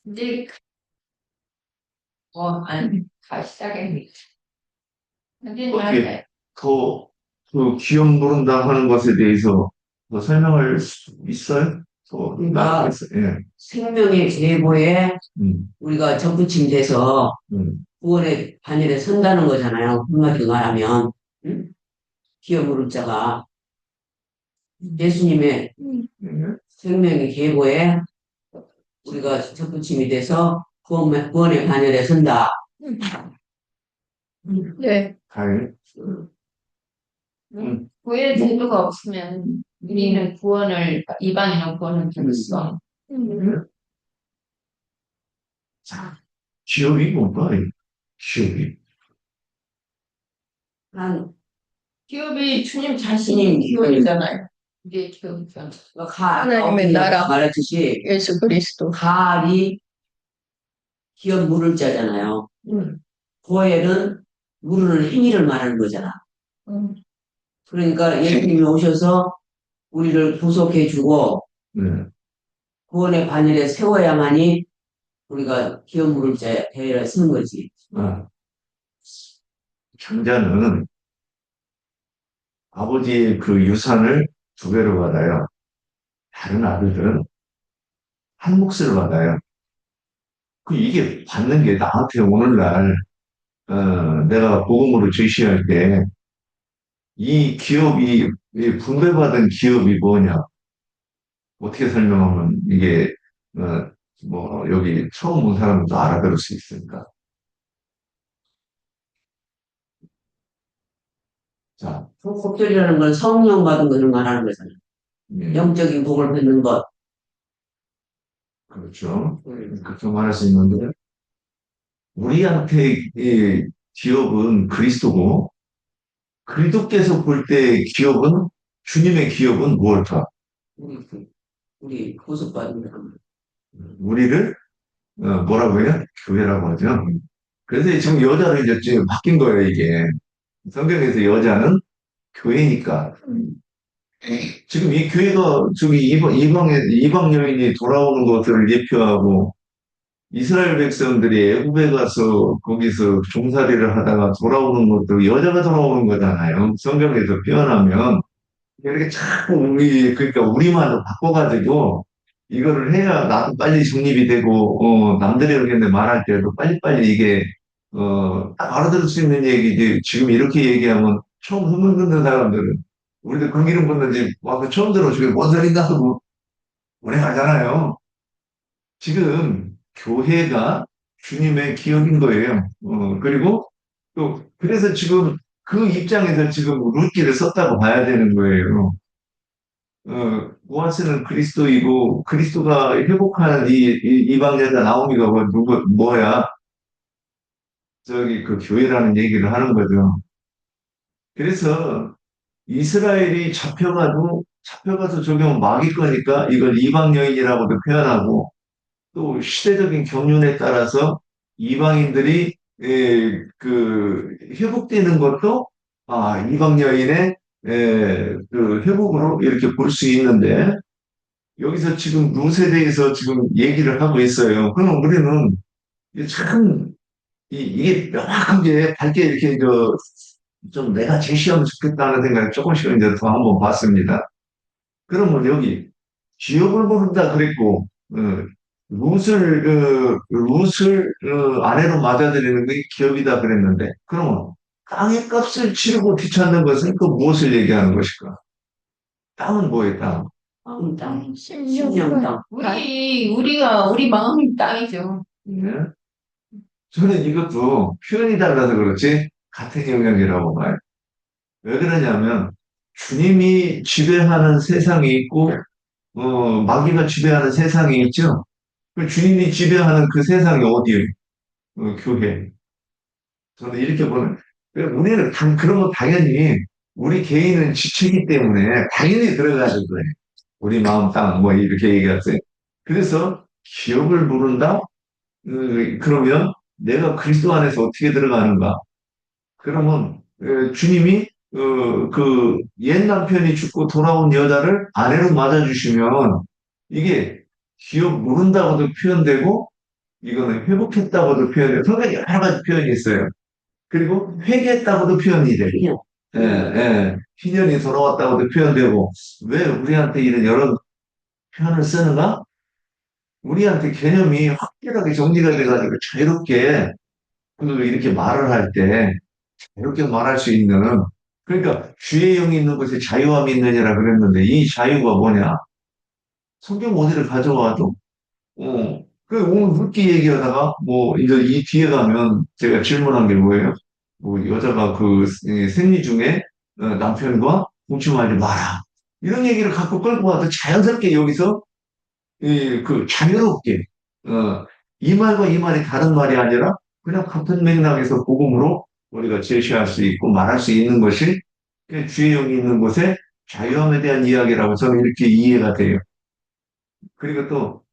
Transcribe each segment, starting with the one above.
이제 아니 다 시작했네. 이제 어떻게 잘 더, 그 기업 노른다 하는 것에 대해서 더 설명할 수 있어요? 더 나누고 그러니까 있어요. 예. 생명의 계보에 음, 우리가 접붙임 돼서 음, 구원의 반열에 선다는 거잖아요. 한마디로 말하면 응? 기업 무릎자가 예수님의 예. 생명의 계보에 우리가 접붙임이 돼서 구원의 반열에 선다. 네. 잘, 구의 제도가 없으면 우리는 구원을 이방인은 구원을 받을 수 없어. 예. 자, 기업이 뭔가, 기업이. 난 기업이 주님 자신이 기업이잖아요. 우리의 기업이잖아요. 하나님의 나라 말했듯이 예수 그리스도. 갈이 기업 무를자잖아요. 고엘은 무르는 행위를 말하는 거잖아. 음. 그러니까 예수님이 오셔서 우리를 구속해 주고 네. 구원의 반열에 세워야만이 우리가 기업 무를자 대회를 쓰는 거지. 아, 장자는 아버지의 그 유산을 두 배로 받아요. 다른 아들들은 한 몫을 받아요. 그 이게 받는 게 나한테 오늘날 내가 복음으로 제시할 때 이 기업이 이 분배받은 기업이 뭐냐? 어떻게 설명하면 이게 뭐 여기 처음 온 사람도 알아들을 수 있으니까. 자, 복절이라는 건 성령 받은 것을 말하는 거잖아. 영적인 복을 받는 것. 그렇죠. 그렇게 말할 수 있는데 우리한테 이 기업은 그리스도고 그리스도께서 볼 때 기업은 주님의 기업은 무엇일까? 우리, 우리 구속받은 사람. 우리를 뭐라고 해요? 교회라고 하죠. 그래서 지금 여자로 이제 지금 바뀐 거예요, 이게. 성경에서 여자는 교회니까. 지금 이 교회가 저기 이방 여인이 돌아오는 것을 예표하고 이스라엘 백성들이 애굽에 가서 거기서 종살이를 하다가 돌아오는 것도 여자가 돌아오는 거잖아요. 성경에서 표현하면. 이렇게 자꾸 그러니까 우리말로 바꿔가지고 이거를 해야 나도 빨리 정립이 되고, 남들이 이렇게 말할 때도 빨리빨리 이게, 딱 알아들을 수 있는 얘기지. 지금 이렇게 얘기하면 처음 소문 듣는 사람들은 우리도 그 기름 붓는지 와서 처음 들어. 지금 뭔 소린가 하고 오래 가잖아요. 지금 교회가 주님의 기업인 거예요. 그리고 또, 그래서 지금 그 입장에서 지금 룻기를 썼다고 봐야 되는 거예요. 보아스는 그리스도이고 그리스도가 회복하는 이방 여자 나오미가 뭐야? 저기 그 교회라는 얘기를 하는 거죠. 그래서 이스라엘이 잡혀가서 적용 막일 거니까 이걸 이방 여인이라고도 표현하고 또 시대적인 경륜에 따라서 이방인들이 그 회복되는 것도 이방 여인의 그 회복으로 이렇게 볼 수 있는데 여기서 지금 룻에 대해서 지금 얘기를 하고 있어요. 그럼 우리는 이게 참, 이게 명확하게 밝게 이렇게 좀 내가 제시하면 좋겠다는 생각을 조금씩 이제 더 한번 봤습니다. 그러면 여기 기업을 모른다 그랬고, 룻을 아내로 맞아들이는 게 기업이다 그랬는데, 그러면 땅의 값을 치르고 뒤찾는 것은 또 무엇을 얘기하는 것일까? 땅은 뭐예요, 땅? 땅, 심령 땅. 우리 마음이 땅이죠. 예? 저는 이것도 표현이 달라서 그렇지 같은 영역이라고 봐요. 왜 그러냐면 주님이 지배하는 세상이 있고 마귀가 지배하는 세상이 있죠. 그 주님이 지배하는 그 세상이 어디예요? 교회. 저는 이렇게 보는 우리는 그런 거 당연히 우리 개인은 지체이기 때문에 당연히 들어가야 거예요. 우리 마음 땅 뭐 이렇게 얘기했어요. 그래서 기업을 부른다? 그러면 내가 그리스도 안에서 어떻게 들어가는가? 그러면 주님이 그 옛 남편이 죽고 돌아온 여자를 아내로 맞아주시면 이게 기업 모른다고도 표현되고 이거는 회복했다고도 표현해요. 성경에 여러 가지 표현이 있어요. 그리고 회개했다고도 표현이 돼요. 예, 예. 희년이 돌아왔다고도 표현되고, 왜 우리한테 이런 여러 표현을 쓰는가? 우리한테 개념이 확실하게 정리가 돼가지고 자유롭게 이렇게 말을 할 때 자유롭게 말할 수 있는 그러니까 주의 영이 있는 곳에 자유함이 있느냐라 그랬는데 이 자유가 뭐냐? 성경 어디를 가져와도 그 오늘 묻기 얘기하다가 뭐 이제 이 뒤에 가면 제가 질문한 게 뭐예요? 뭐 여자가 그 생리 중에 남편과 동침하지 마라 이런 얘기를 갖고 끌고 와도 자연스럽게 여기서 그 자유롭게 이 말과 이 말이 다른 말이 아니라 그냥 같은 맥락에서 복음으로 우리가 제시할 수 있고 말할 수 있는 것이 그 주의 영이 있는 곳에 자유함에 대한 이야기라고 저는 이렇게 이해가 돼요. 그리고 또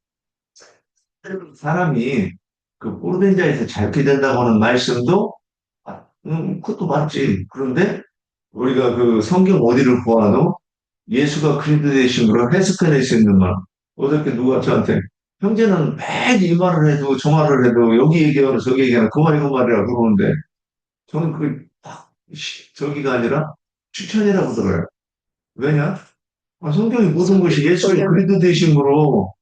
사람이 그 꼴된 자에서 자유케 된다고 하는 말씀도 그것도 맞지. 그런데 우리가 그 성경 어디를 보아도 예수가 그리스도 되심으로 해석해낼 수 있는 말. 어저께 누가 저한테 형제는 매일 이 말을 해도 저 말을 해도 여기 얘기하고 저기 얘기하고 그 말이 그 말이라 그러는데 저는 저기가 아니라 추천이라고 들어요. 왜냐? 성경이 모든 것이 예수의 그리스도 되심으로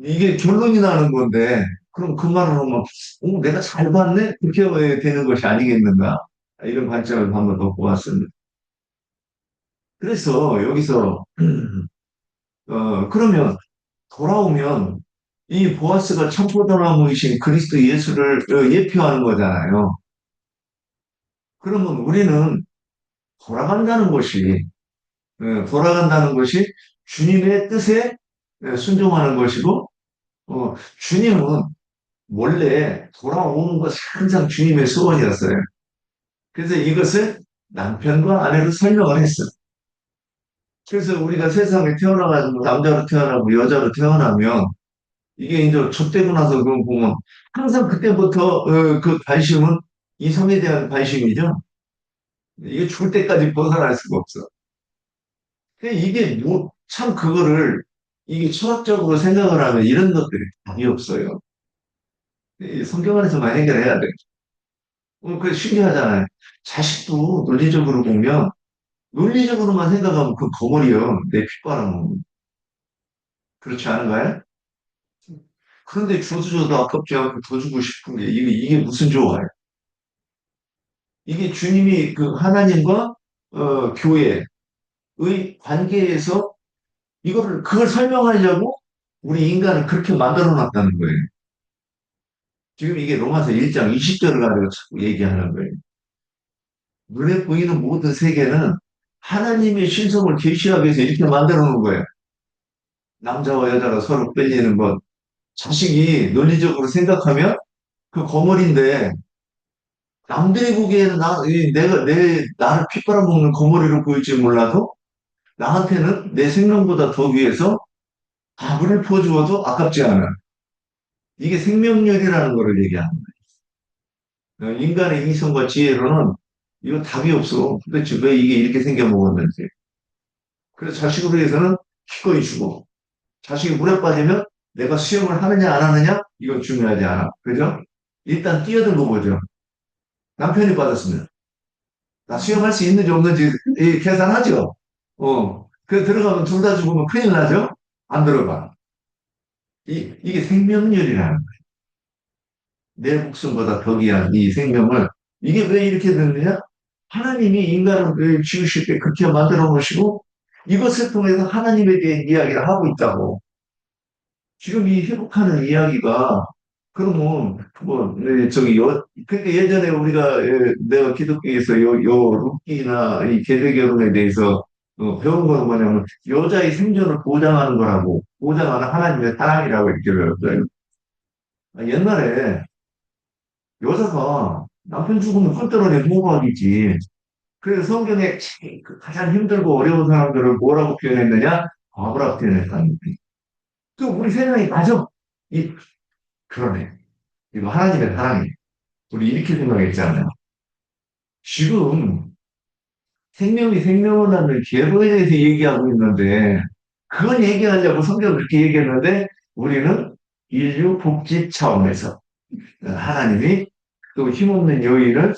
이게 결론이 나는 건데 그럼 그 말을 하면 내가 잘 봤네? 그렇게 되는 것이 아니겠는가? 이런 관점을 한번 더 보았습니다. 그래서 여기서 그러면 돌아오면 이 보아스가 청포도나무이신 그리스도 예수를 예표하는 거잖아요. 그러면 우리는 돌아간다는 것이 돌아간다는 것이 주님의 뜻에 순종하는 것이고 주님은 원래 돌아오는 것이 항상 주님의 소원이었어요. 그래서 이것을 남편과 아내로 설명을 했어요. 그래서 우리가 세상에 태어나가지고 남자로 태어나고 여자로 태어나면 이게 이제 젖되고 나서 그거 보면 항상 그때부터 그 관심은 이성에 대한 관심이죠. 이게 죽을 때까지 벗어날 수가 없어. 근데 이게 뭐, 참 그거를 이게 철학적으로 생각을 하면 이런 것들이 답이 없어요. 이 성경 안에서만 해결해야 돼. 그 신기하잖아요. 자식도 논리적으로 보면 논리적으로만 생각하면 그 거물이요. 내 핏바람. 그렇지 않은가요? 그런데 줘도 아깝지 않고 더 주고 싶은 게 이게 무슨 좋아요? 이게 주님이 그 하나님과 교회의 관계에서 그걸 설명하려고 우리 인간을 그렇게 만들어 놨다는 거예요. 지금 이게 로마서 1장 20절을 가지고 자꾸 얘기하는 거예요. 눈에 보이는 모든 세계는 하나님의 신성을 계시하기 위해서 이렇게 만들어 놓은 거예요. 남자와 여자가 서로 끌리는 것. 자식이 논리적으로 생각하면 그 거물인데 남들이 보기에는 나를 핏바람 먹는 거물이로 보일지 몰라도 나한테는 내 생명보다 더 위해서 밥을 퍼주어도 아깝지 않아. 이게 생명력이라는 거를 얘기하는 거예요. 인간의 이성과 지혜로는 이거 답이 없어. 도대체 왜 이게 이렇게 생겨 먹었는지. 그래서 자식으로 해서는 기꺼이 주고, 자식이 물에 빠지면 내가 수영을 하느냐 안 하느냐 이건 중요하지 않아. 그죠? 일단 뛰어들고 보죠. 남편이 빠졌으면 나 수영할 수 있는지 없는지 계산하죠. 그 들어가면 둘 다 죽으면 큰일 나죠? 안 들어가. 이게 생명률이라는 거예요. 내 목숨보다 더 귀한 이 생명을 이게 왜 이렇게 됐느냐? 하나님이 인간을 지으실 때 그렇게 만들어 놓으시고 이것을 통해서 하나님에 대한 이야기를 하고 있다고. 지금 이 회복하는 이야기가 그러면 뭐 그러니까 예전에 우리가 내가 기독교에서 룻기나 이 계대 결혼에 대해서 배운 건 뭐냐면 여자의 생존을 보장하는 거라고 보장하는 하나님의 사랑이라고 이렇게 배웠어요. 옛날에 여자가 남편 죽으면 끈떨어내 호박이지. 그래서 성경에 가장 힘들고 어려운 사람들을 뭐라고 표현했느냐? 과부라고 표현했다는 거예요. 그 우리 세상이 가정 그러네. 이거 하나님의 사랑이. 우리 이렇게 생각했잖아요. 지금 생명이 생명을 낳는 계보에 대해서 얘기하고 있는데 그걸 얘기하려고 성경을 그렇게 얘기했는데 우리는 인류 복지 차원에서 하나님이 그 힘없는 여인을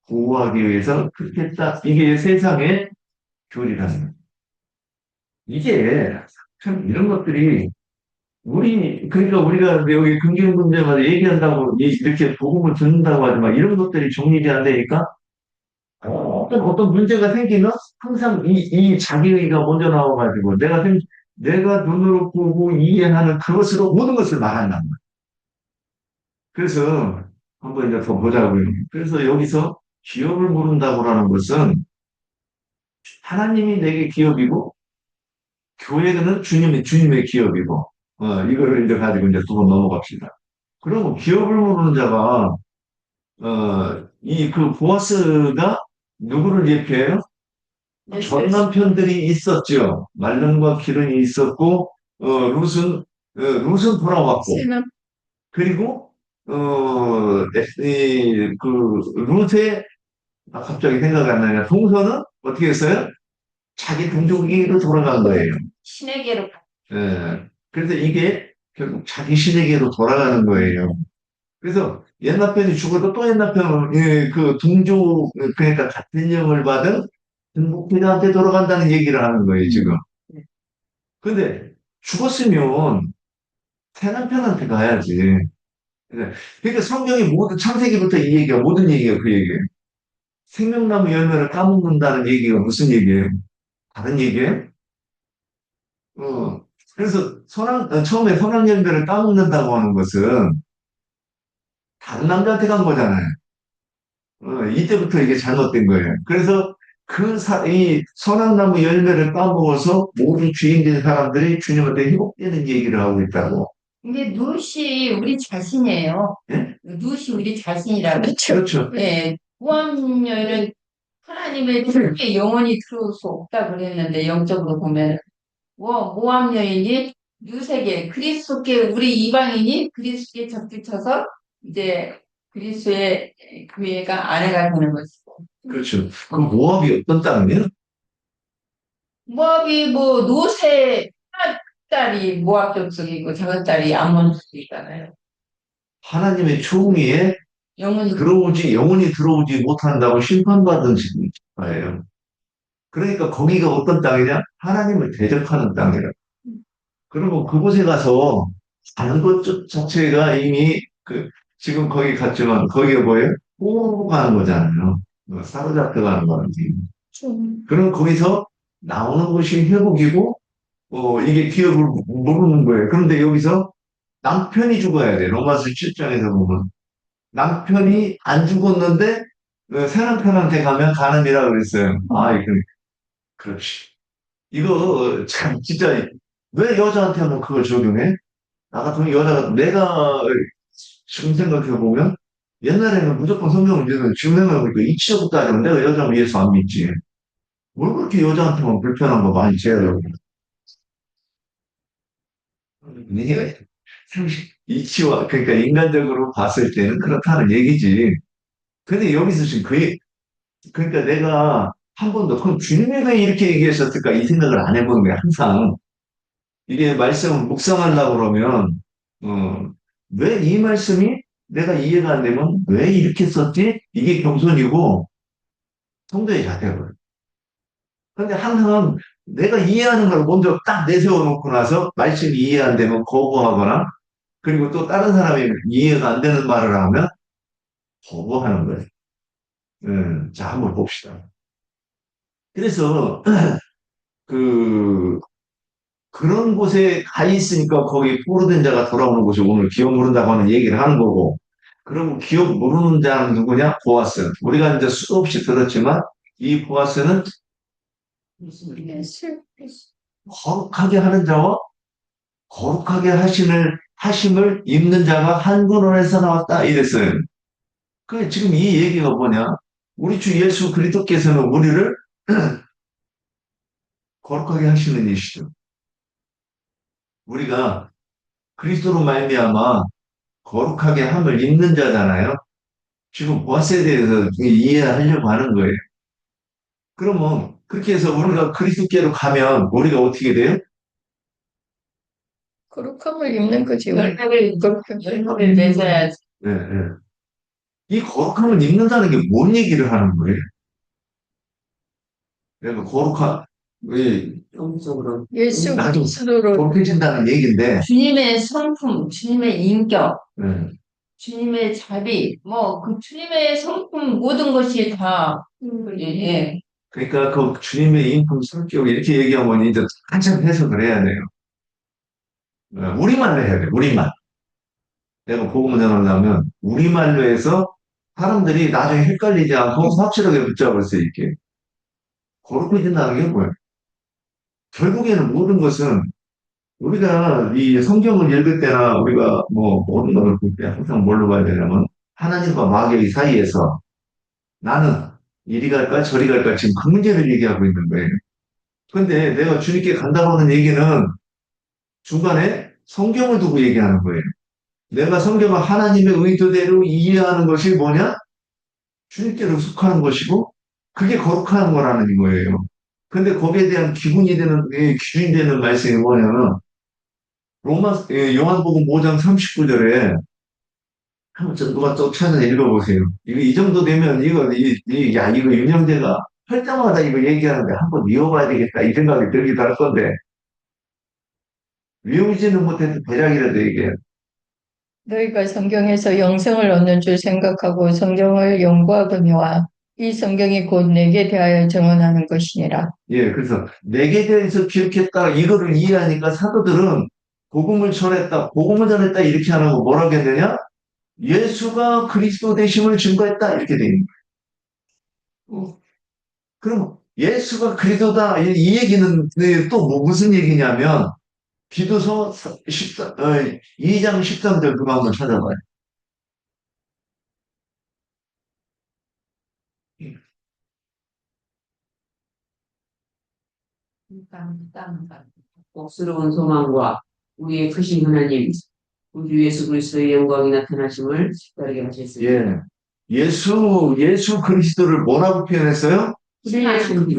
보호하기 위해서 그렇게 딱 이게 세상의 교리라는 거예요. 이게 참 이런 것들이 그러니까 우리가 여기 긍정문제마다 얘기한다고 이렇게 복음을 듣는다고 하지만 이런 것들이 정립이 안 되니까 어떤 문제가 생기면 항상 이 자기의가 먼저 나와가지고 내가 눈으로 보고 이해하는 그것으로 모든 것을 말한단 말이야. 그래서 한번 이제 더 보자고요. 그래서 여기서 기업을 모른다고 하는 것은 하나님이 내게 기업이고 교회는 주님의 기업이고 이거를 이제 가지고 이제 두 번 넘어갑시다. 그러면 기업을 모르는 자가 이 그 보아스가 누구를 예표해요? 전 남편들이 있었죠. 말론과 기른이 있었고, 룻은 돌아왔고, 그리고, 룻의, 갑자기 생각이 안 나냐. 동서는 어떻게 했어요? 자기 동족에게로 돌아간 거예요. 신에게로 예. 그래서 이게 결국 자기 신에게로 돌아가는 거예요. 그래서 옛 남편이 죽어도 또 옛 남편은 그 동족 그러니까 같은 영을 받은 등복피한테 돌아간다는 얘기를 하는 거예요 지금. 근데 죽었으면 새 남편한테 가야지. 그러니까 성경이 모든 창세기부터 이 얘기가 모든 얘기가 그 얘기예요. 생명나무 열매를 까먹는다는 얘기가 무슨 얘기예요? 다른 얘기예요? 그래서 처음에 선악 열매를 까먹는다고 하는 것은 다른 남자한테 간 거잖아요. 이때부터 이게 잘못된 거예요. 그래서 이 선악나무 열매를 까먹어서 모든 주인된 사람들이 주님한테 회복되는 얘기를 하고 있다고. 근데 누시 우리 자신이에요. 예? 누시 우리 자신이라고 그랬죠. 그렇죠. 예. 무함여인은 하나님의 뜻에 영원히 들어올 수 없다 그랬는데 영적으로 보면 모함여인이 누세계 그리스도께 우리 이방인이 그리스도께 접붙여서 이제 그리스도의 교회가 아내가 되는 것이고. 그렇죠. 그럼 모압이 어떤 땅이에요? 모압이 뭐 노세 큰 딸이 모압 족속이고 작은 딸이 암몬 족속이잖아요. 하나님의 총위에 영원히 영원히 들어오지 못한다고 심판받은 집이에요. 그러니까 거기가 어떤 땅이냐? 하나님을 대적하는 땅이에요. 그러면 그곳에 가서 가는 것 자체가 이미 지금 거기 갔지만 거기가 뭐예요? 호가는 거잖아요. 사로잡혀 가는 거지. 그럼 거기서 나오는 것이 회복이고, 이게 기업을 모르는 거예요. 그런데 여기서 남편이 죽어야 돼. 로마서 7장에서 보면. 남편이 안 죽었는데, 새 남편한테 가면 간음이라 그랬어요. 그렇지. 이거 참 진짜 왜 여자한테는 그걸 적용해? 나 같은 여자가 내가 지금 생각해보면 옛날에는 무조건 성경을 믿는 지금 생각해보니까 이치적으로 따지면 내가 여자면 예수 안 믿지. 뭘 그렇게 여자한테만 불편한 거 많이 제하려고. 이게 이치와 그러니까 인간적으로 봤을 때는 그렇다는 얘기지. 근데 여기서 지금 그러니까 내가 한 번도 그럼 주님이 왜 이렇게 얘기하셨을까 이 생각을 안 해보는 거야 항상. 이게 말씀을 묵상하려고 그러면 왜 이 말씀이 내가 이해가 안 되면 왜 이렇게 썼지? 이게 겸손이고 성도의 자태거든. 근데 항상 내가 이해하는 걸 먼저 딱 내세워 놓고 나서 말씀이 이해 안 되면 거부하거나 그리고 또 다른 사람이 이해가 안 되는 말을 하면 거부하는 거예요. 자, 한번 봅시다. 그래서 그런 곳에 가 있으니까 거기 포로된 자가 돌아오는 곳이 오늘 기업 모른다고 하는 얘기를 하는 거고 그러면 기업 모르는 자는 누구냐? 보아스. 우리가 이제 수없이 들었지만 이 보아스는 거룩하게 하는 자와 거룩하게 하심을 입는 자가 한 근원에서 나왔다 이랬어요. 그 지금 이 얘기가 뭐냐? 우리 주 예수 그리스도께서는 우리를 거룩하게 하시는 이시죠. 우리가 그리스도로 말미암아 거룩하게 함을 입는 자잖아요. 지금 보아스에 대해서 이해하려고 하는 거예요. 그러면 그렇게 해서 우리가 그리스도께로 가면 우리가 어떻게 돼요? 거룩함을 입는 거지. 혈액을 그렇게 내셔야지. 예, 예. 이 거룩함을 입는다는 게 뭔 얘기를 하는 거예요? 그러니까 영적으로. 예수 나도 그리스도로 거룩해진다는 얘기인데, 주님의 성품, 주님의 인격, 예. 주님의 자비, 뭐 그 주님의 성품 모든 것이 다 예. 그러니까 그 주님의 인품, 성격 이렇게 얘기하면 이제 한참 해석을 해야 돼요. 우리말로 해야 돼, 우리말. 내가 복음을 전하려면 우리말로 해서 사람들이 나중에 헷갈리지 않고 확실하게 붙잡을 수 있게. 거룩해진다는 게 뭐예요? 결국에는 모든 것은 우리가 이 성경을 읽을 때나 우리가 뭐 모든 것을 볼 때 항상 뭘로 봐야 되냐면 하나님과 마귀의 사이에서 나는 이리 갈까 저리 갈까 지금 그 문제를 얘기하고 있는 거예요. 근데 내가 주님께 간다고 하는 얘기는 중간에 성경을 두고 얘기하는 거예요. 내가 성경을 하나님의 의도대로 이해하는 것이 뭐냐? 주님께로 속하는 것이고 그게 거룩한 거라는 거예요. 근데 거기에 대한 기준이 되는 말씀이 뭐냐면 요한복음 5장 39절에 한번 누가 또 찾아 읽어보세요. 이 정도 되면 이거 윤영재가 할 때마다 이거 얘기하는데 한번 외워봐야 되겠다 이 생각이 들기도 할 건데 외우지는 못해도 대략이라도 얘기해요. 너희가 성경에서 영생을 얻는 줄 생각하고 성경을 연구하거니와 이 성경이 곧 내게 대하여 증언하는 것이니라. 예, 그래서 내게 대해서 기억했다 이거를 이해하니까 사도들은 복음을 전했다 이렇게 안 하고 뭐라고 했느냐? 예수가 그리스도 되심을 증거했다 이렇게 돼 있는 거예요. 그럼 예수가 그리스도다 이 얘기는 또 무슨 얘기냐면 기도서 2장 13절 그거 한번 찾아봐요. 복스러운 소망과 우리의 크신 하나님, 우리 예수 그리스도의 영광이 나타나심을 다르게 하셨습니다. 예. 예수 그리스도를 뭐라고 표현했어요? 신하신 네.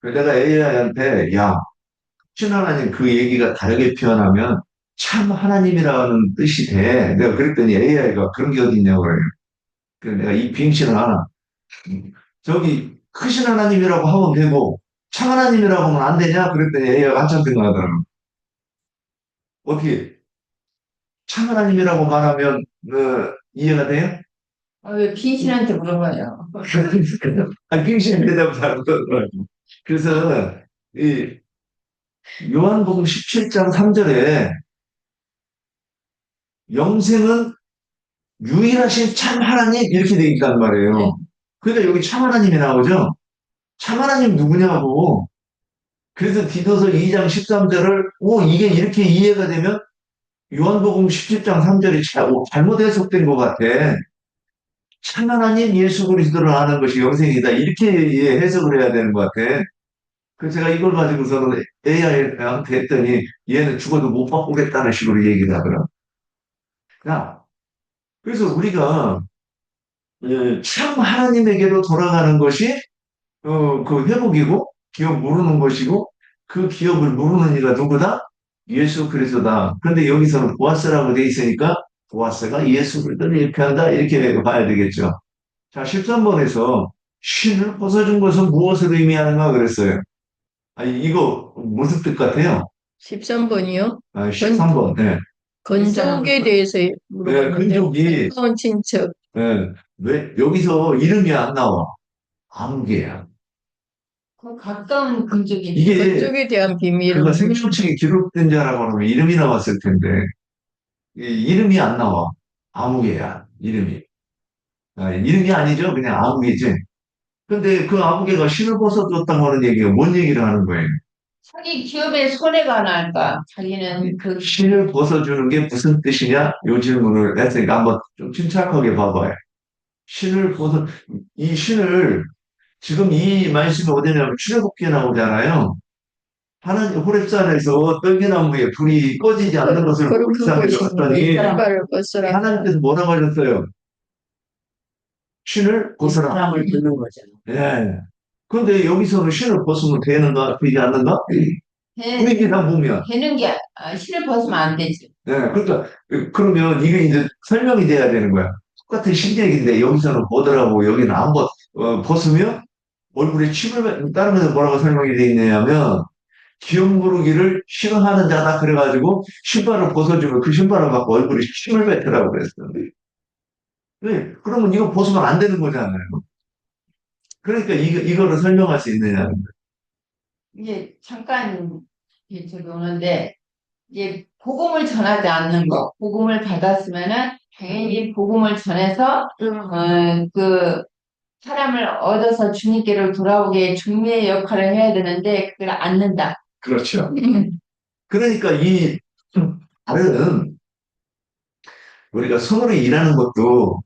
그래서 내가 AI한테, 야, 신 하나님 그 얘기가 다르게 표현하면 참 하나님이라는 뜻이 돼. 내가 그랬더니 AI가 그런 게 어딨냐고 그래요. 그래서 내가 이 빙신아, 저기 크신 하나님이라고 하면 되고 참 하나님이라고 하면 안 되냐? 그랬더니 AI가 한참 생각하더라고. 어떻게 참 하나님이라고 말하면 이해가 돼요? 왜 빈신한테 물어봐요? 빙신 대답을 잘하더라고. 그래서 이 요한복음 17장 3절에 영생은 유일하신 참 하나님 이렇게 돼 있단 말이에요. 그러니까 여기 참 하나님이 나오죠. 참 하나님 누구냐고. 그래서 디도서 2장 13절을 이게 이렇게 이해가 되면 요한복음 17장 3절이 잘못 해석된 것 같아. 참 하나님 예수 그리스도를 아는 것이 영생이다. 이렇게 해석을 해야 되는 것 같아. 그래서 제가 이걸 가지고서는 AI한테 했더니 얘는 죽어도 못 바꾸겠다는 식으로 얘기를 하더라. 야, 그래서 우리가 참 하나님에게로 돌아가는 것이 그 회복이고 기업 모르는 것이고 그 기업을 모르는 이가 누구다? 예수 그리스도다. 그런데 여기서는 보아스라고 돼 있으니까 보아스가 예수 그리스도를 이렇게 한다 이렇게 봐야 되겠죠. 자, 13번에서 신을 벗어준 것은 무엇을 의미하는가 그랬어요. 아니 이거 무슨 뜻 같아요? 13번이요? 13번. 네. 건족에 대해서 물어봤는데 건족이 가까운 친척. 왜 여기서 이름이 안 나와? 아무개야. 그 가까운 건족이 이게 건족에 대한 비밀은 그가 생명책에 기록된 자라고 하면 이름이 나왔을 텐데 이름이 안 나와. 아무개야 이름이. 이름이 아니죠. 그냥 아무개지. 근데 그 아무개가 신을 벗어줬다고 하는 얘기가 뭔 얘기를 하는 거예요? 자기 기업에 손해가 날까? 자기는 그 신을 벗어주는 게 무슨 뜻이냐? 요 질문을 했으니까 한번 좀 침착하게 봐봐요. 이 신을, 지금 이 말씀이 어디냐면 출애굽기에 나오잖아요. 하나님 호렙산에서 떨기나무에 불이 꺼지지 않는 것을 거룩한 불쌍히 곳이 봤더니 이빨을 벗어라. 하나님께서 뭐라고 하셨어요? 신을 벗어라. 사람을 듣는 거잖아. 예. 근데 여기서는 신을 벗으면 되는가, 되지 않는가? 분위기상 보면. 되는 게, 신을 벗으면 안 되지. 네, 그러니까, 그러면 이게 이제 설명이 돼야 되는 거야. 똑같은 신기인데 여기서는 보더라고, 여기는 안 벗으면 얼굴에 다른 데서 뭐라고 설명이 돼 있냐면, 기업 부르기를 싫어하는 자다 그래가지고 신발을 벗어주면 그 신발을 갖고 얼굴에 침을 뱉으라고 그랬어. 네, 그러면 이거 벗으면 안 되는 거잖아요. 그러니까 이거를 설명할 수 있느냐. 이게 잠깐 저기 오는데, 이제 복음을 전하지 않는 거, 복음을 받았으면은 당연히 복음을 전해서 그 사람을 얻어서 주님께로 돌아오게 중매의 역할을 해야 되는데 그걸 않는다. 그렇죠. 그러니까 이 다른 우리가 손으로 일하는 것도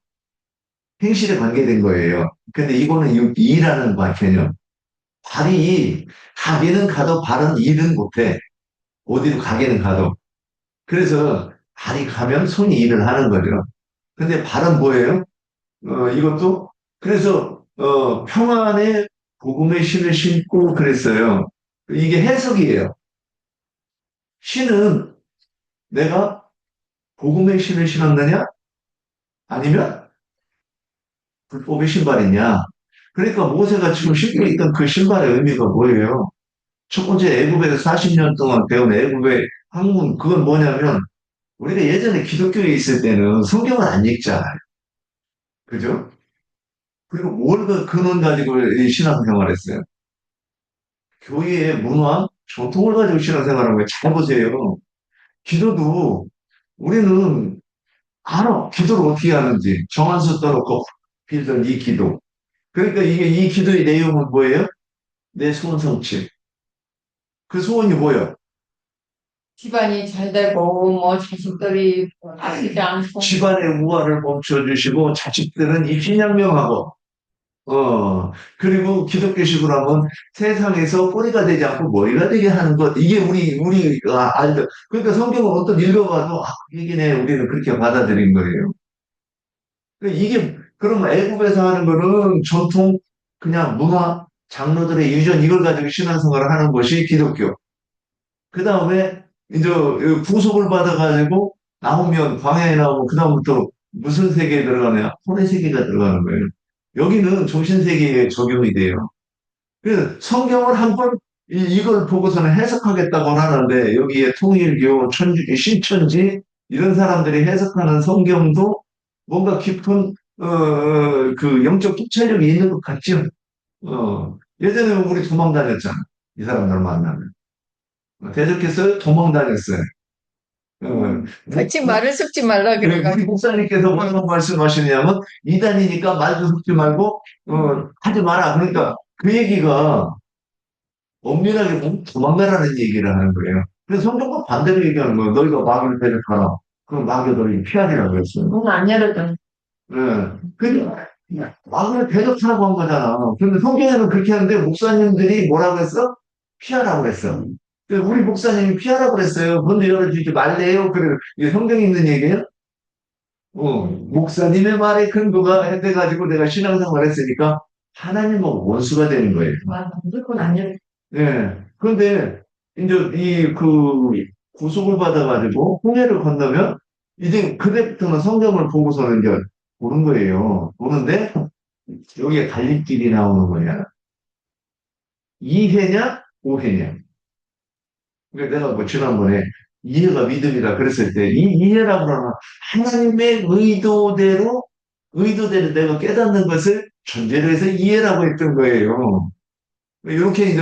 행실에 관계된 거예요. 근데 이거는 이 일하는 개념. 발이 가기는 가도 발은 일은 못해. 어디로 가기는 가도. 그래서 발이 가면 손이 일을 하는 거죠. 근데 발은 뭐예요? 이것도 그래서 평안에 복음의 신을 신고 그랬어요. 이게 해석이에요. 신은 내가 복음의 신을 신었느냐? 아니면 불법의 신발이냐? 그러니까 모세가 지금 신고 있던 그 신발의 의미가 뭐예요? 첫 번째 애굽에서 40년 동안 배운 애굽의 학문 그건 뭐냐면 우리가 예전에 기독교에 있을 때는 성경을 안 읽잖아요. 그죠? 그리고 뭘 그 근원 가지고 이 신앙생활 했어요? 교회의 문화, 전통을 가지고 신앙생활하는 거예요. 잘 보세요. 기도도 우리는 알아. 기도를 어떻게 하는지. 정한수 떠놓고 빌던 이 기도. 그러니까 이 기도의 내용은 뭐예요? 내 소원 성취. 그 소원이 뭐예요? 집안이 잘 되고 뭐 자식들이 아프지 않고 집안의 우화를 멈춰주시고 자식들은 입신양명하고 그리고 기독교식으로 하면 세상에서 꼬리가 되지 않고 머리가 되게 하는 것. 이게 우리가 알던. 그러니까 성경을 어떤 읽어봐도, 그 얘기네. 우리는 그렇게 받아들인 거예요. 그러니까 그럼 애국에서 하는 거는 전통, 그냥 문화, 장로들의 유전, 이걸 가지고 신앙생활을 하는 것이 기독교. 그 다음에 이제 구속을 받아가지고 나오면, 광야에 나오면, 그다음부터 무슨 세계에 들어가냐? 혼의 세계가 들어가는 거예요. 여기는 정신세계에 적용이 돼요. 그래서 성경을 한번 이걸 보고서는 해석하겠다고 하는데 여기에 통일교, 신천지 이런 사람들이 해석하는 성경도 뭔가 깊은 그 영적 통찰력이 있는 것 같죠. 예전에 우리 도망 다녔잖아. 이 사람들 만나면 대적해서 도망 다녔어요. 같이 말을 섞지 말라 우리 그래가지고 목사님께서 뭐라고 말씀하시냐면 이단이니까 말도 섞지 말고 하지 마라. 그러니까 그 얘기가 엄밀하게 보면 도망가라는 얘기를 하는 거예요. 그래서 성경과 반대로 얘기하는 거예요. 너희가 마귀를 대적하라. 그럼 마귀들이 피하리라고 그랬어요. 문안 열어줘. 예. 그러니까 마귀를 대적하라고 한 거잖아. 근데 성경에는 그렇게 하는데 목사님들이 뭐라고 했어? 피하라고 그랬어. 그래서 우리 목사님이 피하라고 그랬어요. 문도 열어주지 말래요. 그래 이게 성경에 있는 얘기예요? 목사님의 말에 근거가 돼가지고 내가 신앙생활 했으니까 하나님하고 원수가 되는 거예요. 맞아, 무조건 안 열어줘. 예. 그런데 이제 구속을 받아가지고 홍해를 건너면 이제 그때부터는 성경을 보고서는 이제 보는 거예요. 보는데 여기에 갈림길이 나오는 거냐? 이해냐? 오해냐? 그러니까 내가 뭐 지난번에 이해가 믿음이다 그랬을 때 이 이해라고 하면 하나님의 의도대로 내가 깨닫는 것을 전제로 해서 이해라고 했던 거예요. 이렇게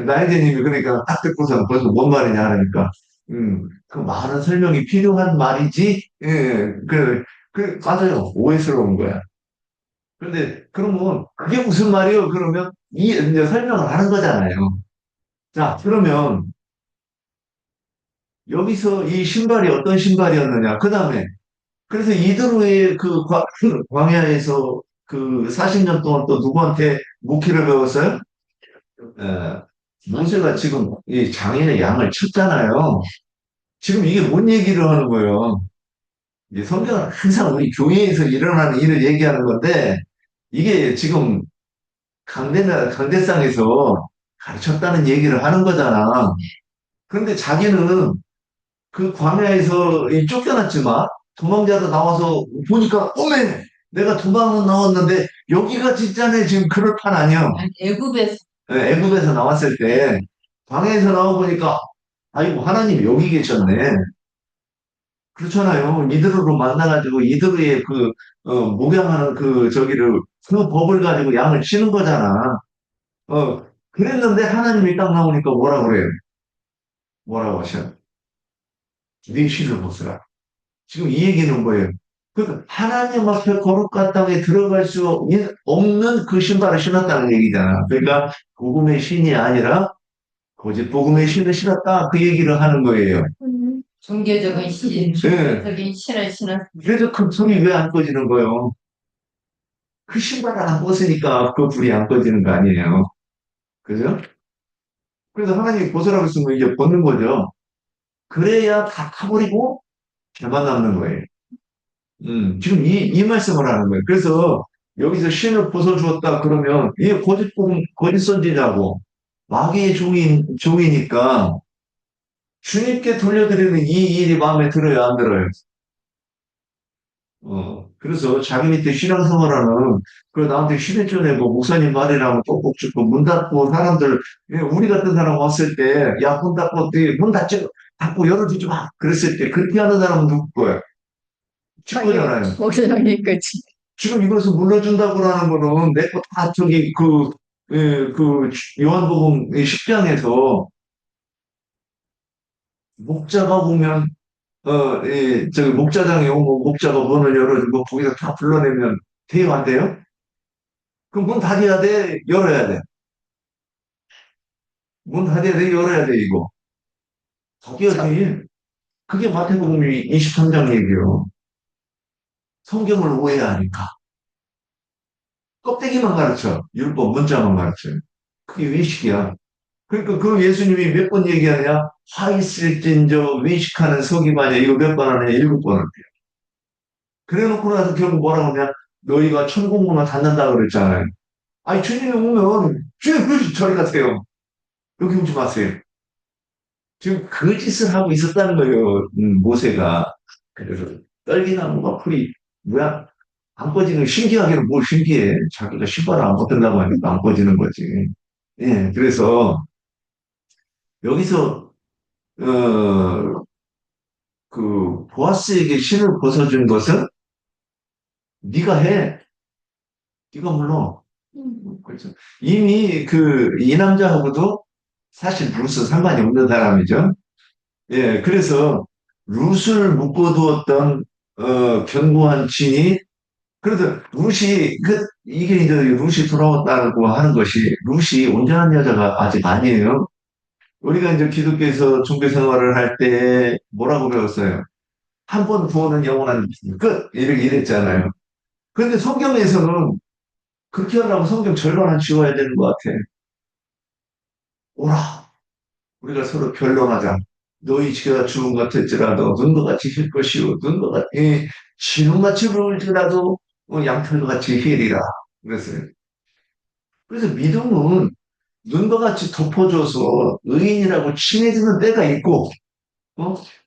나혜재님이 그러니까 딱 듣고서 벌써 뭔 말이냐 하니까 그 많은 설명이 필요한 말이지. 예, 맞아요. 오해스러운 거야. 그런데 그러면 그게 무슨 말이에요? 그러면 이제 설명을 하는 거잖아요. 자, 그러면 여기서 이 신발이 어떤 신발이었느냐? 그 다음에 그래서 이드로의 그 광야에서 그 40년 동안 또 누구한테 목회를 배웠어요? 예, 모세가 지금 이 장인의 양을 쳤잖아요. 지금 이게 뭔 얘기를 하는 거예요? 이제 성경은 항상 우리 교회에서 일어나는 일을 얘기하는 건데, 이게 지금 강대상에서 가르쳤다는 얘기를 하는 거잖아. 그런데 자기는 그 광야에서 쫓겨났지만 도망자도 나와서 보니까 어메 내가 도망은 나왔는데 여기가 진짜네 지금 그럴 판 아니야. 애굽에서 애굽에서 나왔을 때 광야에서 나와 보니까 아이고 하나님 여기 계셨네. 그렇잖아요. 이드로로 만나가지고 이드로의 목양하는 그 법을 가지고 양을 치는 거잖아. 그랬는데 하나님이 딱 나오니까 뭐라 그래요? 뭐라고 하셔? 네 신을 보스라. 지금 이 얘기는 뭐예요? 그러니까 하나님 앞에 거룩한 땅에 들어갈 수 없는 그 신발을 신었다는 얘기잖아. 그러니까 복음의 신이 아니라 거짓 복음의 신을 신었다 그 얘기를 하는 거예요. 종교적인 신, 네. 종교적인 신을 신었습니다. 그래서 그 불이 왜 안 꺼지는 거예요? 그 신발을 안 벗으니까 그 불이 안 꺼지는 거 아니에요. 그죠? 그래서 하나님이 벗으라고 했으면 이제 벗는 거죠. 그래야 다 타버리고 개만 남는 거예요. 지금 이 말씀을 하는 거예요. 그래서 여기서 신을 벗어주었다 그러면 이게 거짓 선지자고 마귀의 종이니까 주님께 돌려드리는 이 일이 마음에 들어요, 안 들어요? 그래서 자기 밑에 신앙생활하는, 그 나한테 휴대전에 뭐 목사님 말이라면 꼭꼭 죽고 문 닫고 사람들, 우리 같은 사람 왔을 때, 야, 문 닫고, 문 닫고 열어주지 마. 그랬을 때, 그렇게 하는 사람은 누구 거야? 친구잖아요. 목사님 거지. 지금 이것을 물러준다고 하는 거는 내 거 다 저기 요한복음 10장에서 목자가 보면 저기 목자장에 오면 목자가 문을 열어주고 거기서 다 불러내면 돼요, 안 돼요? 그럼 문 닫아야 돼, 열어야 돼. 문 닫아야 돼, 열어야 돼, 이거. 닫아야 돼. 그게 마태복음 23장 얘기요. 성경을 오해하니까. 껍데기만 가르쳐. 율법 문자만 가르쳐요. 그게 외식이야. 그러니까 그 예수님이 몇 번 얘기하냐? 화 있을진저 외식하는 서기관이야. 이거 몇 번 하냐? 7번 할게요. 그래 놓고 나서 결국 뭐라고 하냐? 너희가 천국문을 닫는다 그랬잖아요. 아니, 주님이 오면, 주님, 그러지, 저리 가세요. 여기 오지 마세요. 지금 그 짓을 하고 있었다는 거예요, 모세가. 그래서, 떨기나무가 풀이, 뭐야? 안 꺼지는, 신기하게는 뭘 신기해. 자기가 신발을 안 벗는다고 하니까 안 꺼지는 거지. 예, 그래서, 여기서, 어, 보아스에게 신을 벗어준 것은 네가 해. 네가 물러. 그렇죠. 이미 이 남자하고도 사실 루스 상관이 없는 사람이죠. 예, 그래서 룻을 묶어두었던 견고한 진이 그래도 이게 이제 룻이 돌아왔다고 하는 것이 룻이 온전한 여자가 아직 아니에요. 우리가 이제 기독교에서 종교 생활을 할 때 뭐라고 배웠어요? 한 번 구원은 영원한 끝 이렇게 이랬잖아요. 그런데 성경에서는 그렇게 하려면 성경 절반 은 지워야 되는 것 같아. 오라. 우리가 서로 변론하자. 너희 지가 주문 같을지라도 눈과 같이 힐 것이요 눈과 같이 진홍같이 부을지라도 양털과 같이 힐이라 그랬어요. 그래서 믿음은 눈과 같이 덮어줘서 의인이라고 칭해주는 때가 있고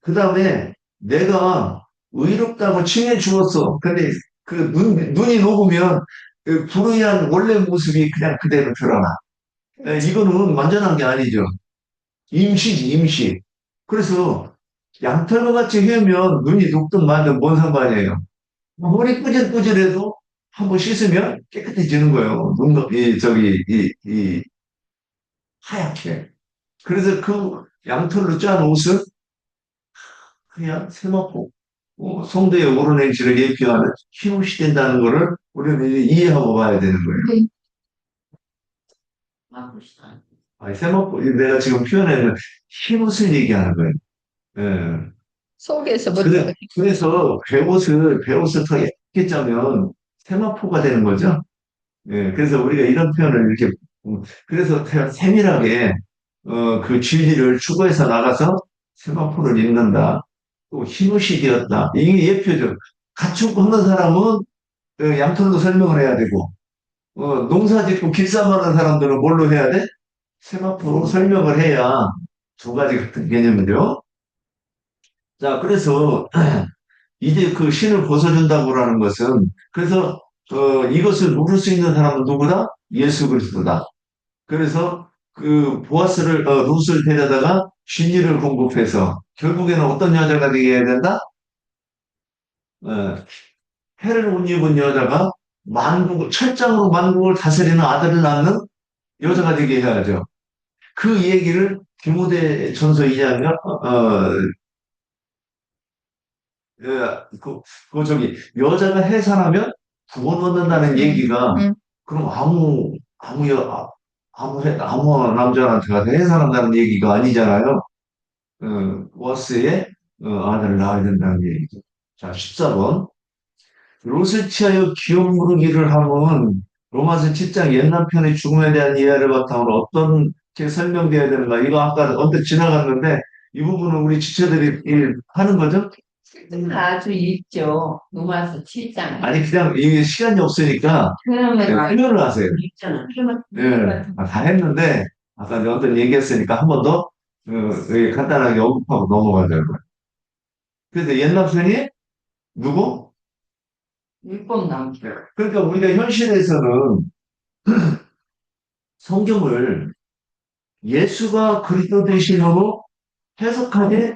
그 다음에 내가 의롭다고 칭해 주었어. 근데 눈이 녹으면 그 불의한 원래 모습이 그냥 그대로 드러나. 이거는 완전한 게 아니죠. 임시지, 임시. 그래서 양털과 같이 헤면 눈이 녹든 말든 뭔 상관이에요. 머리 꾸질꾸질해도 한번 씻으면 깨끗해지는 거예요. 하얗게. 그래서 그 양털로 짠 옷은 그냥 세마포. 성도의 옳은 행실을 예표하는 흰옷이 된다는 것을 우리는 이제 이해하고 봐야 되는 거예요. 아니, 세마포, 내가 지금 표현하는 흰옷을 얘기하는 거예요. 예. 속에서부터 그래서 배옷을 더 얇게 짜면 세마포가 되는 거죠. 예, 그래서 우리가 이런 표현을 이렇게, 그래서 세밀하게, 그 진리를 추구해서 나가서 세마포를 입는다. 또 흰옷이 되었다. 이게 예표죠. 가축 걷는 사람은 양털로 설명을 해야 되고, 농사 짓고 길쌈하는 사람들은 뭘로 해야 돼? 세마포로 설명을 해야 두 가지 같은 개념이죠. 자, 그래서 이제 그 신을 벗어준다고 하는 것은 그래서 이것을 누릴 수 있는 사람은 누구다? 예수 그리스도다. 그래서 그 보아스를 룻을 데려다가 쉰리를 공급해서 결국에는 어떤 여자가 되게 해야 된다? 어, 해를 못 입은 여자가 철장으로 만국을 다스리는 아들을 낳는 여자가 되게 해야죠. 그 얘기를 디모데 전서 2장에 저기 여자가 해산하면 구원 얻는다는 얘기가 음. 그럼 아무 남자한테 가서 해산한다는 얘기가 아니잖아요. 보아스의 아들을 낳아야 된다는 얘기죠. 자, 14번. 롯을 취하여 기업 무르기를 하면 로마서 7장 옛날 편의 죽음에 대한 이해를 바탕으로 어떻게 설명되어야 되는가. 이거 아까 언뜻 지나갔는데 이 부분은 우리 지체들이 하는 거죠? 아주 있죠. 로마서 7장. 아니 그냥 이게 시간이 없으니까 그러면 설명을 하세요. 있잖아. 예, 다 했는데 아까 이제 어떤 얘기했으니까 한 번 더 간단하게 언급하고 넘어가자고요. 그래서 옛날 편이 누구? 율법 남기. 그러니까 우리가 현실에서는 성경을 예수가 그리스도 되심으로 해석하지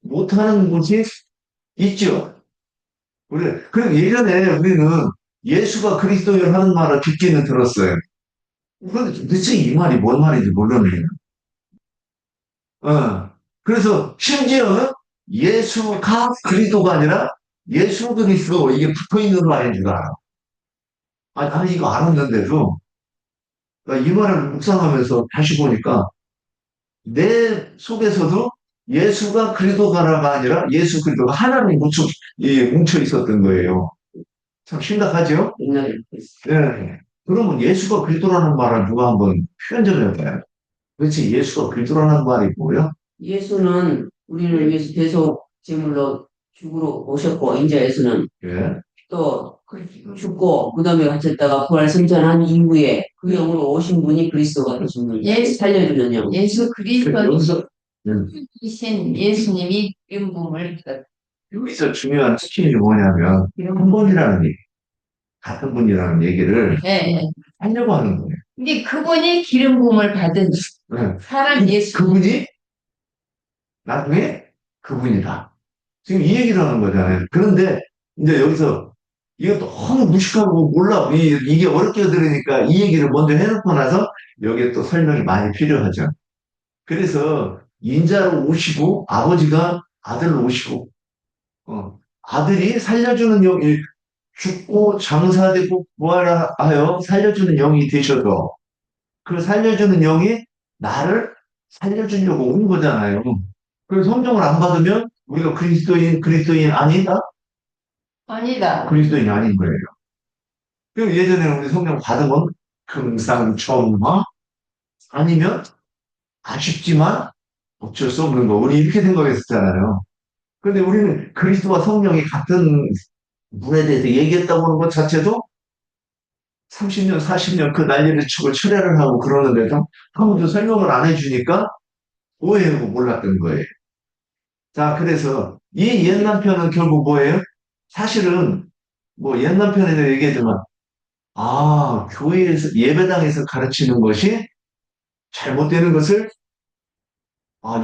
못하는 곳이 있죠. 그리고 예전에 우리는 예수가 그리스도를 하는 말을 듣기는 들었어요. 그런데 도대체 이 말이 뭔 말인지 모르네요. 그래서 심지어는 예수가 그리스도가 아니라 예수 그리스도 이게 붙어 있는 말인 줄 알아. 아니 이거 알았는데도 이 말을 묵상하면서 다시 보니까 내 속에서도 예수가 그리스도가가 아니라 예수 그리스도가 하나로 뭉쳐 있었던 거예요. 참 심각하죠? 옛날에 예. 그러면 예수가 그리스도라는 말을 누가 한번 표현 좀 해봐요. 도대체 예수가 그리스도라는 말이 뭐야? 예수는 우리를 위해서 대속 제물로 죽으러 오셨고, 이제 예수는 예. 또 죽고 무덤에 갇혔다가 부활 승천한 이후에 그 영으로 오신 분이 그리스도가 되신 분. 살려주는 영. 예수 여기서, 그리스도이신 예수님이 기름부음을 여기서 중요한 스킬이 뭐냐면, 한 분이라는 얘기, 같은 분이라는 얘기를 예, 예. 하려고 하는 거예요. 근데 그분이 기름부음을 받은 예. 사람 예수. 그분이 나중에 그분이다. 지금 이 얘기를 하는 거잖아요. 그런데 이제 여기서 이거 너무 무식하고 몰라. 이게 어렵게 들으니까 이 얘기를 먼저 해놓고 나서 여기에 또 설명이 많이 필요하죠. 그래서 인자로 오시고 아버지가 아들로 오시고 아들이 살려주는 영이 죽고 장사되고 부활하여 살려주는 영이 되셔서 그 살려주는 영이 나를 살려주려고 온 거잖아요. 그래서 성경을 안 받으면 우리가 그리스도인 아니다? 아니다. 그리스도인이 아닌 거예요. 그럼 예전에 우리 성경 받으면 금상첨화 아니면 아쉽지만 어쩔 수 없는 거. 우리 이렇게 생각했었잖아요. 그런데 우리는 그리스도와 성령이 같은 분에 대해서 얘기했다고 하는 것 자체도 30년, 40년 그 난리를 치고 철회를 하고 그러는데도 아무도 설명을 안 해주니까 오해하고 몰랐던 거예요. 자, 그래서 이 옛남편은 결국 뭐예요? 사실은 뭐 옛남편에도 얘기했지만 교회에서 예배당에서 가르치는 것이 잘못되는 것을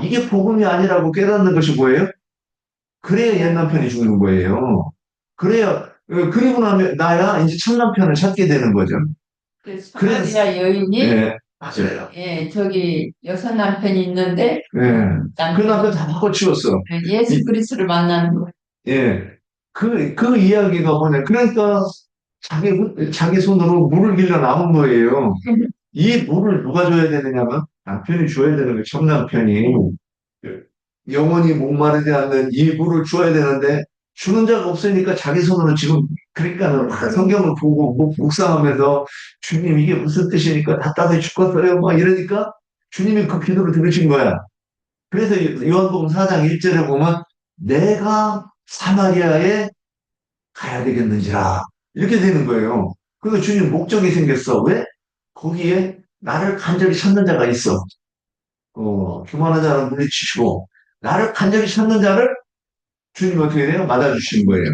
이게 복음이 아니라고 깨닫는 것이 뭐예요? 그래야 옛남편이 죽는 거예요. 그리고 나면 나야 이제 첫남편을 찾게 되는 거죠. 그래서 그래서- 사마리아 여인이 네, 맞아요. 저기 여섯 남편이 있는데 그 남편 다 바꿔치웠어. 예수 그리스도를 만나는 거예요. 예. 그 이야기가 뭐냐. 그러니까 자기 손으로 물을 길러 나온 거예요. 이 물을 누가 줘야 되느냐면 남편이 줘야 되는 거예요. 첫 남편이. 영원히 목마르지 않는 이 물을 줘야 되는데 주는 자가 없으니까 자기 손으로 지금 그러니까 성경을 보고 묵상하면서 주님 이게 무슨 뜻이니까 답답해 죽겠어요. 막 이러니까 주님이 그 기도를 들으신 거야. 그래서 요한복음 4장 1절에 보면 내가 사마리아에 가야 되겠는지라 이렇게 되는 거예요. 그래서 주님 목적이 생겼어. 왜? 거기에 나를 간절히 찾는 자가 있어. 교만한 자는 물리치시고, 나를 간절히 찾는 자를 주님 어떻게 돼요? 맞아주시는 거예요.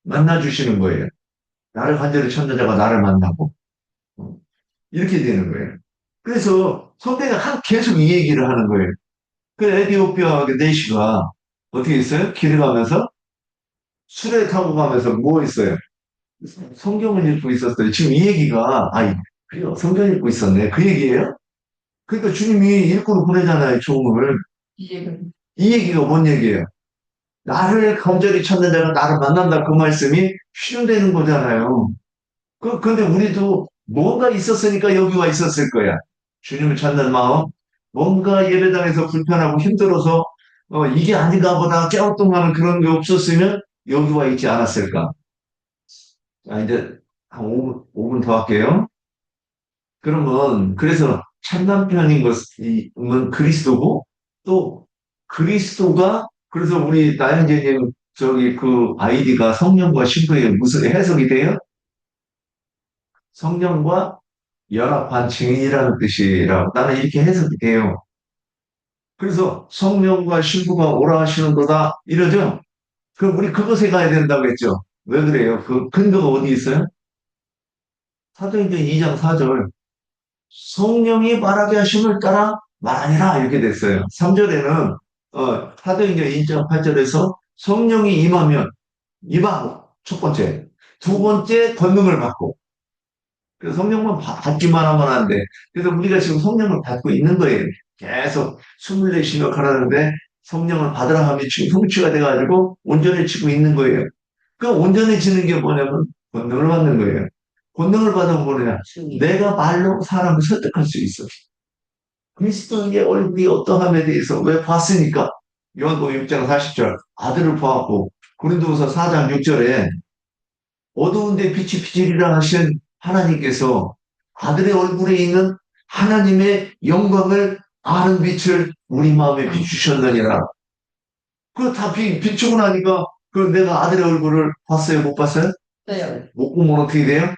만나주시는 거예요. 나를 간절히 찾는 자가 나를 만나고, 어, 이렇게 되는 거예요. 그래서 성경이 계속 이 얘기를 하는 거예요. 그 에티오피아 내시가 어떻게 했어요? 길을 가면서 수레 타고 가면서 뭐 했어요? 성경을 읽고 있었어요. 지금 이 얘기가, 그래요. 성경 읽고 있었네. 그 얘기예요? 그러니까 주님이 일꾼을 보내잖아요, 종을. 이제 이 얘기가 뭔 얘기예요? 나를 간절히 찾는 자가 나를 만난다. 그 말씀이 실현되는 거잖아요. 근데 우리도 뭔가 있었으니까 여기 와 있었을 거야. 주님을 찾는 마음. 뭔가 예배당에서 불편하고 힘들어서, 이게 아닌가 보다 깨우뚱하는 그런 게 없었으면 여기 와 있지 않았을까. 자, 이제 한 5분 더 할게요. 그러면, 그래서 참남편인 것은 그리스도고, 또 그리스도가, 그래서 우리 나영재님, 저기 그 아이디가 성령과 신부의 무슨 해석이 돼요? 성령과 연합한 증인이라는 뜻이라고 나는 이렇게 해석이 돼요. 그래서 성령과 신부가 오라 하시는 거다 이러죠. 그럼 우리 그것에 가야 된다고 했죠. 왜 그래요? 그 근거가 어디 있어요? 사도행전 2장 4절 성령이 말하게 하심을 따라 말하니라 이렇게 됐어요. 3절에는 사도행전 2장 8절에서 성령이 임하고 첫 번째, 두 번째 권능을 받고 그래서 성령만 받기만 하면 안 돼. 그래서 우리가 지금 성령을 받고 있는 거예요. 계속 숨을 내쉬며 가라는데 성령을 받으라 하면 지금 성취가 돼가지고 온전해지고 있는 거예요. 그 온전해지는 게 뭐냐면 권능을 받는 거예요. 권능을 받으면 뭐냐? 내가 말로 사람을 설득할 수 있어. 그리스도의 얼굴이 어떠함에 대해서 왜 봤으니까 요한복음 6장 40절 아들을 보았고 고린도후서 4장 6절에 어두운데 빛이 비치리라 하신 하나님께서 아들의 얼굴에 있는 하나님의 영광을 아는 빛을 우리 마음에 비추셨느니라. 그거 다 비추고 나니까 그 내가 아들의 얼굴을 봤어요? 못 봤어요? 네. 못 보면 어떻게 돼요?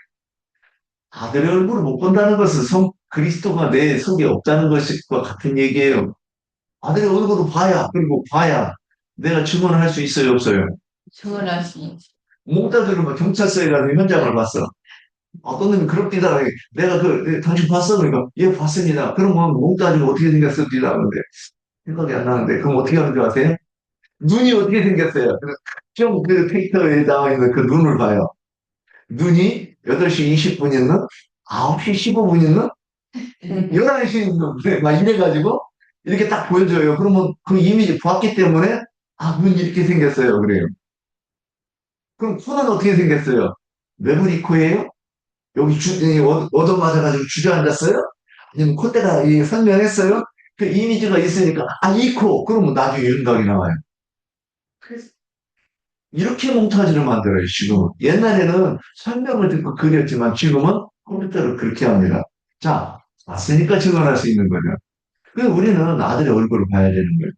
아들의 얼굴을 못 본다는 것은 그리스도가 내 속에 없다는 것과 같은 얘기예요. 아들의 얼굴을 그리고 봐야 내가 증언을 할 수 있어요, 없어요? 증언할 수 있지. 몽따주를 경찰서에 가서 현장을 봤어. 어떤 놈이 그럽디다. 내가 당신 봤어? 그러니까, 예, 봤습니다. 그러면 몽따주가 어떻게 생겼습니다. 그런데 생각이 안 나는데, 그럼 어떻게 하는 줄 아세요? 눈이 어떻게 생겼어요? 그 캐릭터에 나와 있는 그 눈을 봐요. 눈이 8시 20분 있는? 9시 15분 있는? 11시 있는? 막 이래가지고, 이렇게 딱 보여줘요. 그러면 그 이미지 봤기 때문에, 눈이 이렇게 생겼어요. 그래요. 그럼 코는 어떻게 생겼어요? 매부리 코예요? 여기 얻어맞아가지고 주저앉았어요? 아니면 콧대가 선명했어요? 그 이미지가 있으니까, 이 코! 그러면 나중에 윤곽이 나와요. 그래서 이렇게 몽타주를 만들어요, 지금은. 옛날에는 설명을 듣고 그렸지만 지금은 컴퓨터를 그렇게 합니다. 자, 봤으니까 증언할 수 있는 거죠. 그래서 우리는 아들의 얼굴을 봐야 되는 거예요.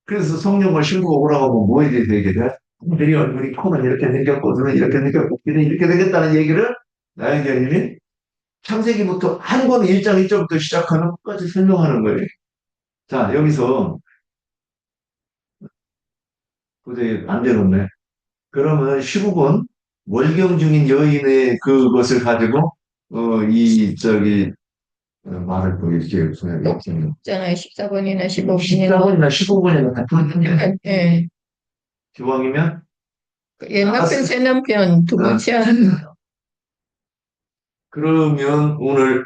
그래서 성령을 신부가 오라고 하면 뭐에 대해서 얘기를 해? 우리 얼굴이 코는 이렇게 생겼고, 눈은 이렇게 생겼고, 귀는 이렇게 생겼다는 얘기를 나영견님이 창세기부터 한 권 1장 1절부터 시작하는 끝까지 설명하는 거예요. 자, 여기서 도저히 안 되겠네. 그러면 15번 월경 중인 여인의 그것을 가지고 말을 또 이렇게 있잖아요. 14번이나 15번이나. 14번이나 15번이나 같은 예. 기왕이면 옛날 편, 새 남편 두 번째 하는 그러면 오늘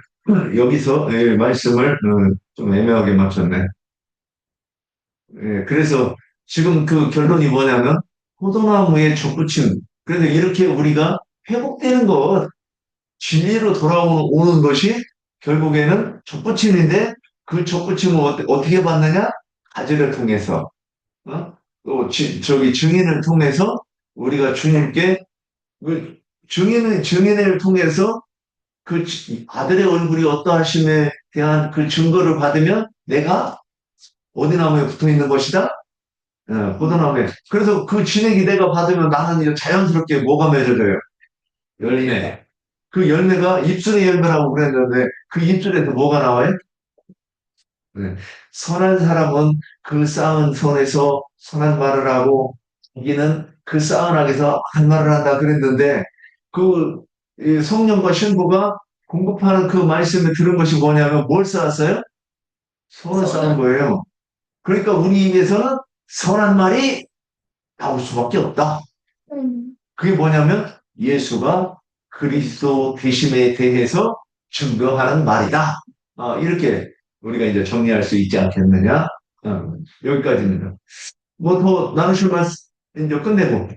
여기서 말씀을 좀 애매하게 맞췄네. 그래서 지금 그 결론이 뭐냐면 포도나무의 접붙임. 그래서 이렇게 우리가 회복되는 것, 진리로 돌아오는 것이 결국에는 접붙임인데 그 접붙임을 어떻게 받느냐? 가지를 통해서, 또 증인을 통해서 우리가 주님께 그 증인을 통해서 그 아들의 얼굴이 어떠하심에 대한 그 증거를 받으면 내가 어디 나무에 붙어 있는 것이다? 포도나무에. 그래서 그 진액이 내가 받으면 나는 자연스럽게 뭐가 맺어져요? 열매. 그 열매가 입술의 열매라고 그랬는데 그 입술에서 뭐가 나와요? 네. 선한 사람은 그 쌓은 손에서 선한 말을 하고 자기는 그 쌓은 악에서 한 말을 한다 그랬는데 그 성령과 신부가 공급하는 그 말씀에 들은 것이 뭐냐면 뭘 쌓았어요? 선을 쌓은 거예요. 그러니까 우리 입에서는 선한 말이 나올 수밖에 없다. 그게 뭐냐면 예수가 그리스도 되심에 대해서 증거하는 말이다. 이렇게 우리가 이제 정리할 수 있지 않겠느냐. 여기까지입니다. 뭐 더 나누실 말씀 이제 끝내고